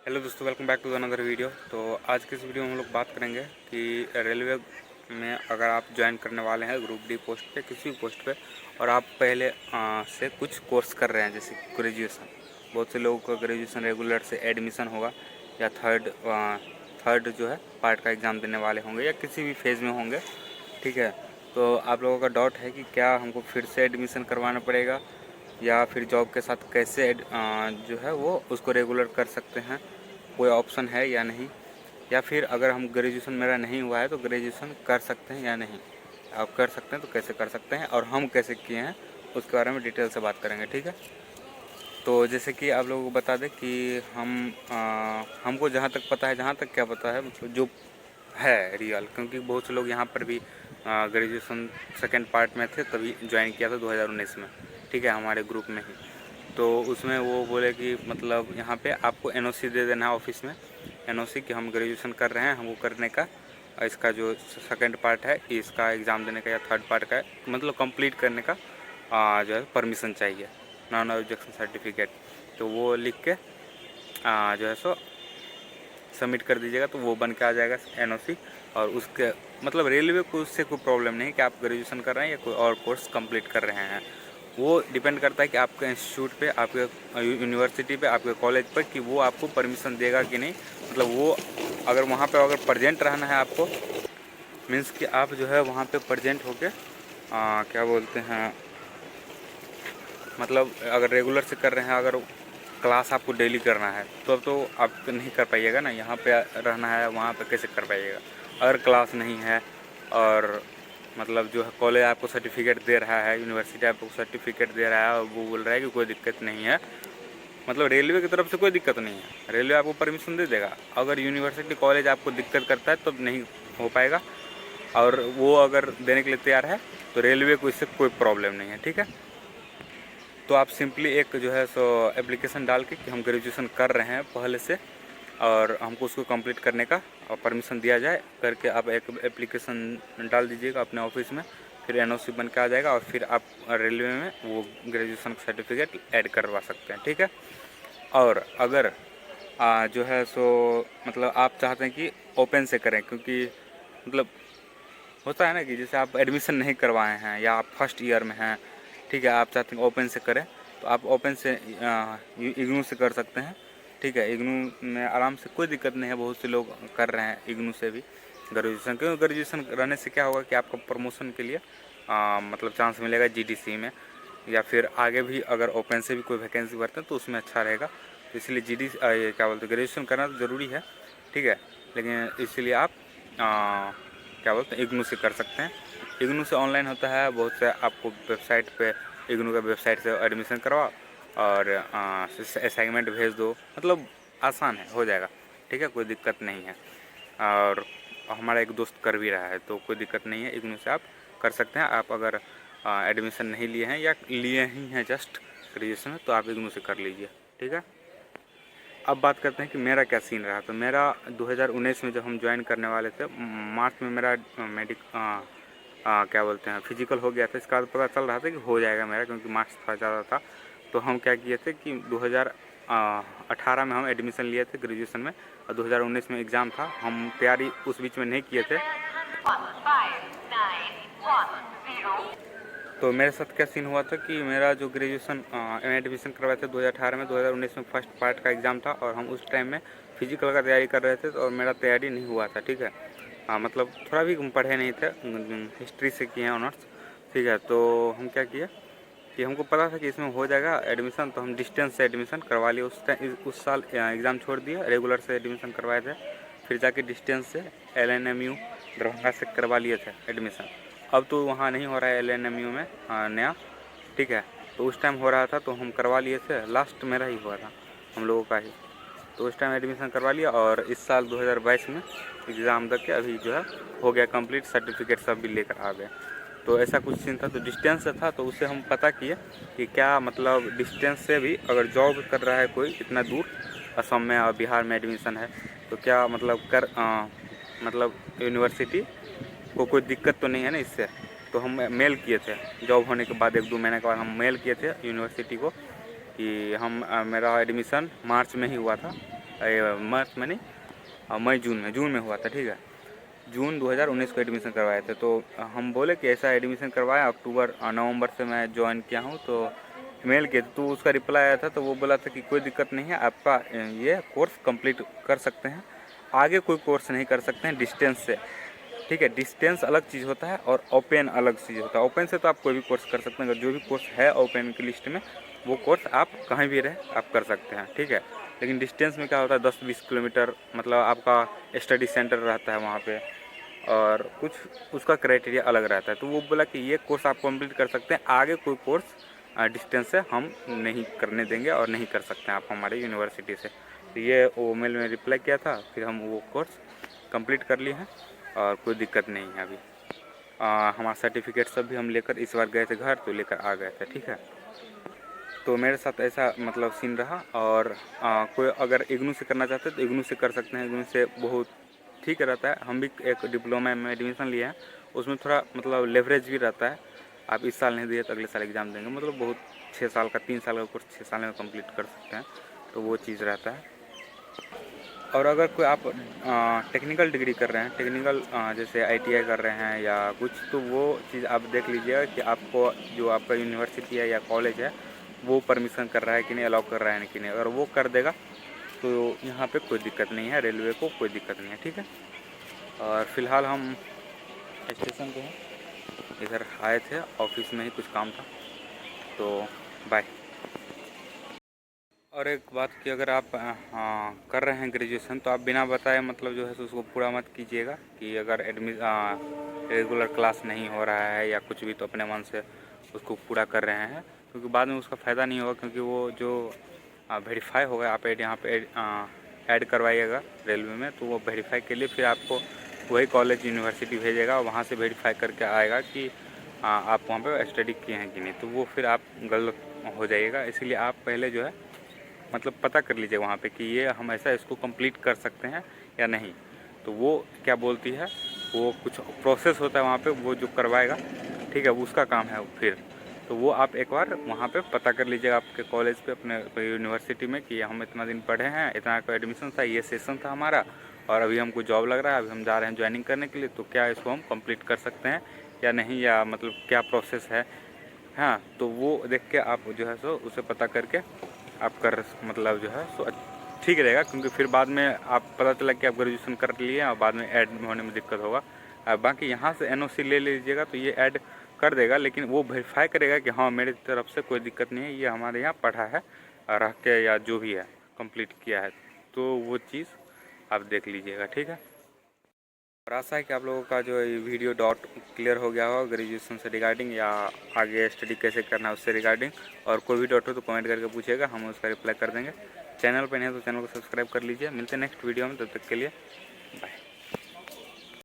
Hello दोस्तों, welcome back to another video. तो आज के इस वीडियो में हम लोग बात करेंगे कि रेलवे में अगर आप ज्वाइन करने वाले हैं ग्रुप डी पोस्ट पे, किसी भी पोस्ट पे, और आप पहले से कुछ कोर्स कर रहे हैं जैसे ग्रेजुएशन। बहुत से लोगों का ग्रेजुएशन रेगुलर से एडमिशन होगा या थर्ड जो है पार्ट का एग्ज़ाम देने वाले होंगे या किसी भी फेज़ में होंगे। ठीक है, तो आप लोगों का डाउट है कि क्या हमको फिर से एडमिशन करवाना पड़ेगा या फिर जॉब के साथ कैसे जो है वो उसको रेगुलर कर सकते हैं, कोई ऑप्शन है या नहीं, या फिर अगर हम ग्रेजुएशन मेरा नहीं हुआ है तो ग्रेजुएशन कर सकते हैं या नहीं। आप कर सकते हैं तो कैसे कर सकते हैं और हम कैसे किए हैं उसके बारे में डिटेल से बात करेंगे। ठीक है, तो जैसे कि आप लोगों को बता दें कि हमको जहाँ तक पता है, जहाँ तक क्या पता है मतलब जो है रियल, क्योंकि बहुत से लोग यहाँ पर भी ग्रेजुएशन सेकेंड पार्ट में थे तभी ज्वाइन किया था 2019 में। ठीक है, हमारे ग्रुप में ही। तो उसमें वो बोले कि मतलब यहाँ पे आपको एनओसी दे देना है ऑफिस में, एनओसी कि हम ग्रेजुएशन कर रहे हैं, हमको करने का इसका जो सेकेंड पार्ट है इसका एग्ज़ाम देने का या थर्ड पार्ट का है, मतलब कंप्लीट करने का जो है परमिशन चाहिए, नॉन ऑब्जेक्शन सर्टिफिकेट। तो वो लिख के जो है सो सबमिट कर दीजिएगा तो वो बन के आ जाएगा एनओसी। और उसके मतलब रेलवे को उससे कोई प्रॉब्लम नहीं कि आप ग्रेजुएशन कर रहे हैं या कोई और कोर्स कंप्लीट कर रहे हैं। वो डिपेंड करता है कि आपके इंस्टीट्यूट पे, आपके यूनिवर्सिटी पे, आपके कॉलेज पर कि वो आपको परमिशन देगा कि नहीं। मतलब वो अगर वहाँ पे अगर प्रेजेंट रहना है आपको, मीन्स कि आप जो है वहाँ पे प्रेजेंट होके क्या बोलते हैं, मतलब अगर रेगुलर से कर रहे हैं, अगर क्लास आपको डेली करना है तो अब तो आप नहीं कर पाइएगा ना, यहाँ पे रहना है वहाँ पे कैसे कर पाइएगा। अगर क्लास नहीं है और मतलब जो है कॉलेज आपको सर्टिफिकेट दे रहा है, यूनिवर्सिटी आपको सर्टिफिकेट दे रहा है और वो बोल रहा है कि कोई दिक्कत नहीं है, मतलब रेलवे की तरफ से कोई दिक्कत नहीं है, रेलवे आपको परमिशन दे देगा। अगर यूनिवर्सिटी कॉलेज आपको दिक्कत करता है तो नहीं हो पाएगा, और वो अगर देने के लिए तैयार है तो रेलवे को इससे कोई प्रॉब्लम नहीं है। ठीक है, तो आप सिंपली एक जो है सो एप्लीकेशन डाल के कि हम ग्रेजुएशन कर रहे हैं पहले से और हमको उसको कंप्लीट करने का और परमिशन दिया जाए करके आप एक एप्लीकेशन डाल दीजिएगा अपने ऑफिस में, फिर एनओसी बन के आ जाएगा और फिर आप रेलवे में वो ग्रेजुएशन सर्टिफिकेट ऐड करवा सकते हैं। ठीक है, और अगर जो है सो मतलब आप चाहते हैं कि ओपन से करें, क्योंकि मतलब होता है ना कि जैसे आप एडमिशन नहीं करवाए हैं या आप फर्स्ट ईयर में हैं, ठीक है, आप चाहते हैं ओपन से करें तो आप ओपन से इग्नू से कर सकते हैं। ठीक है, इग्नू में आराम से कोई दिक्कत नहीं है, बहुत से लोग कर रहे हैं इग्नू से भी ग्रेजुएशन। क्योंकि ग्रेजुएशन रहने से क्या होगा कि आपको प्रमोशन के लिए मतलब चांस मिलेगा जीडीसी में, या फिर आगे भी अगर ओपन से भी कोई वैकेंसी भरते हैं तो उसमें अच्छा रहेगा। तो इसलिए ये क्या बोलते हैं, ग्रेजुएशन करना तो ज़रूरी है। ठीक है, लेकिन इसलिए आप क्या बोलते हैं इग्नू से कर सकते हैं। इग्नू से ऑनलाइन होता है, बहुत से आपको वेबसाइट पे इग्नू का वेबसाइट से एडमिशन करवाओ और असाइनमेंट भेज दो, मतलब आसान है, हो जाएगा। ठीक है, कोई दिक्कत नहीं है, और हमारा एक दोस्त कर भी रहा है तो कोई दिक्कत नहीं है, इग्नू से आप कर सकते हैं। आप अगर एडमिशन नहीं लिए हैं या लिए ही हैं जस्ट ग्रेजुएशन में तो आप इग्नू से कर लीजिए। ठीक है, अब बात करते हैं कि मेरा क्या सीन रहा। तो मेरा 2019 में जब हम ज्वाइन करने वाले थे, मार्च में मेरा क्या बोलते हैं फिजिकल हो गया था। इसका बाद पता चल रहा था कि हो जाएगा मेरा, क्योंकि मार्क्स थोड़ा ज़्यादा था। तो हम क्या किए थे कि 2018 में हम एडमिशन लिए थे ग्रेजुएशन में और 2019 में एग्ज़ाम था। हम तैयारी उस बीच में नहीं किए थे। तो मेरे साथ क्या सीन हुआ था कि मेरा जो ग्रेजुएशन एडमिशन करवाए थे 2018 में, 2019 में फर्स्ट पार्ट का एग्ज़ाम था और हम उस टाइम में फिजिकल का तैयारी कर रहे थे और मेरा तैयारी नहीं हुआ था। ठीक है, मतलब थोड़ा भी पढ़े नहीं थे, हिस्ट्री से किए हैं ऑनर्स। ठीक है, तो हम क्या किए कि हमको पता था कि इसमें हो जाएगा एडमिशन, तो हम डिस्टेंस से एडमिशन करवा लिए। उस साल एग्ज़ाम छोड़ दिए, रेगुलर से एडमिशन करवाए थे, फिर जाके डिस्टेंस से LNMU दरभंगा से करवा लिए थे एडमिशन। अब तो वहाँ नहीं हो रहा है LNMU में नया। ठीक है, तो उस टाइम हो रहा था तो हम करवा लिए थे, लास्ट मेरा ही हुआ था हम लोगों का ही। तो उस टाइम एडमिशन करवा लिया और इस साल 2022 में एग्ज़ाम दे के अभी जो है हो गया कंप्लीट, सर्टिफिकेट सब भी लेकर आ गए। तो ऐसा कुछ सीन था, तो डिस्टेंस से था, तो उससे हम पता किए कि क्या मतलब डिस्टेंस से भी अगर जॉब कर रहा है कोई इतना दूर, असम में और बिहार में एडमिशन है, तो क्या मतलब मतलब यूनिवर्सिटी को कोई दिक्कत तो नहीं है ना इससे। तो हम मेल किए थे जॉब होने के बाद, 1-2 महीने के बाद हम मेल किए थे यूनिवर्सिटी को कि हम मेरा एडमिशन मार्च में ही हुआ था मार्च में नहीं, मई जून में हुआ था, ठीक है। जून 2019 को एडमिशन करवाए थे। तो हम बोले कि ऐसा एडमिशन करवाया, अक्टूबर नवंबर से मैं ज्वाइन किया हूँ। तो मेल किए तो उसका रिप्लाई आया था, तो वो बोला था कि कोई दिक्कत नहीं है, आपका ये कोर्स कंप्लीट कर सकते हैं, आगे कोई कोर्स नहीं कर सकते हैं डिस्टेंस से, ठीक है। डिस्टेंस अलग चीज़ होता है और ओपन अलग चीज़ होता है। ओपन से तो आप कोई भी कोर्स कर सकते हैं, अगर जो भी कोर्स है ओपन की लिस्ट में, वो कोर्स आप कहीं भी रहे आप कर सकते हैं, ठीक है। लेकिन डिस्टेंस में क्या होता है, 10-20 किलोमीटर मतलब आपका स्टडी सेंटर रहता है वहाँ पे, और कुछ उसका क्राइटेरिया अलग रहता है। तो वो बोला कि ये कोर्स आप कंप्लीट कर सकते हैं, आगे कोई कोर्स डिस्टेंस से हम नहीं करने देंगे और नहीं कर सकते हैं आप हमारे यूनिवर्सिटी से। तो ये वो मेल में रिप्लाई किया था, फिर हम वो कोर्स कंप्लीट कर लिए हैं और कोई दिक्कत नहीं है अभी। हमारा सर्टिफिकेट सब भी हम लेकर इस बार गए थे घर, तो लेकर आ गए थे, ठीक है। तो मेरे साथ ऐसा मतलब सीन रहा। और कोई अगर इग्नू से करना चाहते हैं तो इग्नू से कर सकते हैं, इग्नू से बहुत ठीक रहता है। हम भी एक डिप्लोमा में एडमिशन लिए हैं, उसमें थोड़ा मतलब लेवरेज भी रहता है। आप इस साल नहीं दिए तो अगले साल एग्ज़ाम देंगे, मतलब बहुत 6 साल का 3 साल का कोर्स 6 साल में कंप्लीट कर सकते हैं, तो वो चीज़ रहता है। और अगर कोई आप टेक्निकल डिग्री कर रहे हैं, टेक्निकल जैसे ITI कर रहे हैं या कुछ, तो वो चीज़ आप देख लीजिएगा कि आपको जो आपका यूनिवर्सिटी है या कॉलेज है वो परमिशन कर रहा है कि नहीं, अलाउ कर रहा है कि नहीं। अगर वो कर देगा तो यहाँ पे कोई दिक्कत नहीं है, रेलवे को कोई दिक्कत नहीं है, ठीक है। और फिलहाल हम स्टेशन पे हैं, इधर आए थे, ऑफिस में ही कुछ काम था, तो बाय। और एक बात कि अगर आप कर रहे हैं ग्रेजुएशन, तो आप बिना बताए मतलब जो है सो उसको पूरा मत कीजिएगा कि अगर रेगुलर क्लास नहीं हो रहा है या कुछ भी, तो अपने मन से उसको पूरा कर रहे हैं, क्योंकि बाद में उसका फ़ायदा नहीं होगा। क्योंकि वो जो वेरीफाई होगा, आप यहाँ पे ऐड करवाइएगा रेलवे में, तो वो वेरीफाई के लिए फिर आपको वही कॉलेज यूनिवर्सिटी भेजेगा, वहाँ से वेरीफाई करके आएगा कि आप वहाँ पे स्टडी किए हैं कि नहीं, तो वो फिर आप गलत हो जाइएगा। इसीलिए आप पहले जो है मतलब पता कर लीजिए वहाँ पे कि ये हम ऐसा इसको कंप्लीट कर सकते हैं या नहीं। तो वो क्या बोलती है, वो कुछ प्रोसेस होता है वहाँ पे, वो जो करवाएगा, ठीक है, वो उसका काम है फिर। तो वो आप एक बार वहाँ पे पता कर लीजिएगा आपके कॉलेज पे, अपने यूनिवर्सिटी में, कि हम इतना दिन पढ़े हैं, इतना का एडमिशन था, ये सेशन था हमारा, और अभी हमको जॉब लग रहा है, अभी हम जा रहे हैं ज्वाइनिंग करने के लिए, तो क्या इसको हम कंप्लीट कर सकते हैं या नहीं, या मतलब क्या प्रोसेस है। हाँ, तो वो देख के आप जो है सो उसे पता करके आप कर मतलब जो है सो ठीक रहेगा। क्योंकि फिर बाद में आप पता चला कि आप ग्रेजुएशन कर लिए और बाद में ऐड होने में दिक्कत होगा। बाकी यहाँ से NOC ले लीजिएगा तो ये ऐड कर देगा, लेकिन वो वेरीफाई करेगा कि हाँ मेरी तरफ से कोई दिक्कत नहीं है, ये हमारे यहाँ पढ़ा है रह के या जो भी है कंप्लीट किया है, तो वो चीज़ आप देख लीजिएगा, ठीक है। और आशा है कि आप लोगों का जो ये वीडियो डाउट क्लियर हो गया होगा ग्रेजुएशन से रिगार्डिंग, या आगे स्टडी कैसे करना है उससे रिगार्डिंग। और कोई भी डाउट हो तो कमेंट करके पूछिएगा, हम उसका रिप्लाई कर देंगे। चैनल पर नहीं है तो चैनल को सब्सक्राइब कर लीजिए। मिलते हैं नेक्स्ट वीडियो में, तब तक के लिए